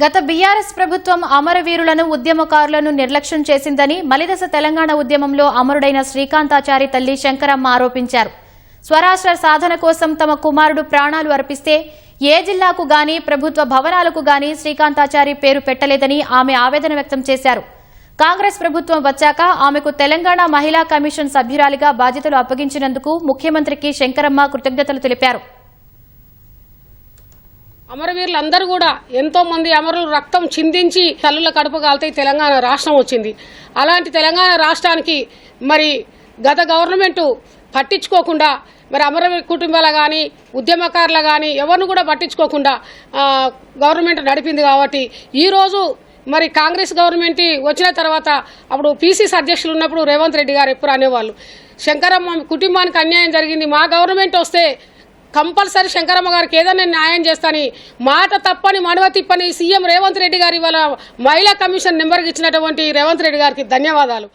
గత బీఆర్ఎస్ ప్రభుత్వం అమరవీరులను ఉద్యమకారులను నిర్లక్ష్యం చేసిందని మలిదశ తెలంగాణ ఉద్యమంలో అమరుడైన శ్రీకాంతాచారి తల్లి శంకరమ్మ ఆరోపించారు. స్వరాష్ట్ర సాధన కోసం తమ కుమారుడు ప్రాణాలు అర్పిస్తే ఏ జిల్లాకు గాని ప్రభుత్వ భవనాలకు గాని శ్రీకాంతాచారి పేరు పెట్టలేదని ఆమె ఆవేదన వ్యక్తం చేశారు. కాంగ్రెస్ ప్రభుత్వం వచ్చాక ఆమెకు తెలంగాణ మహిళా కమిషన్ సభ్యురాలిగా బాధ్యతలు అప్పగించినందుకు ముఖ్యమంత్రికి శంకరమ్మ కృతజ్ఞతలు తెలిపారు. అమరవీరులందరూ కూడా ఎంతో మంది అమరులు రక్తం చిందించి తల్లుల కడుపు కాల్తే తెలంగాణ రాష్ట్రం వచ్చింది. అలాంటి తెలంగాణ రాష్ట్రానికి మరి గత గవర్నమెంట్ పట్టించుకోకుండా మరి అమరవీర కుటుంబాల కానీ ఉద్యమకారుల కానీ ఎవరిని కూడా పట్టించుకోకుండా గవర్నమెంట్ నడిపింది. కాబట్టి ఈరోజు మరి కాంగ్రెస్ గవర్నమెంట్ వచ్చిన తర్వాత అప్పుడు పీసీసీ అధ్యక్షులు ఉన్నప్పుడు రేవంత్ రెడ్డి గారు ఎప్పుడు అనేవాళ్ళు శంకరమ్మ కుటుంబానికి అన్యాయం జరిగింది, మా గవర్నమెంట్ వస్తే కంపల్సరీ శంకరమ్మ గారికి ఏదైనా న్యాయం చేస్తాని మాట తప్పని మడవ తిప్పని సీఎం రేవంత్ రెడ్డి గారు ఇవాళ మహిళా కమిషన్ నెంబర్కి ఇచ్చినటువంటి రేవంత్ రెడ్డి గారికి ధన్యవాదాలు.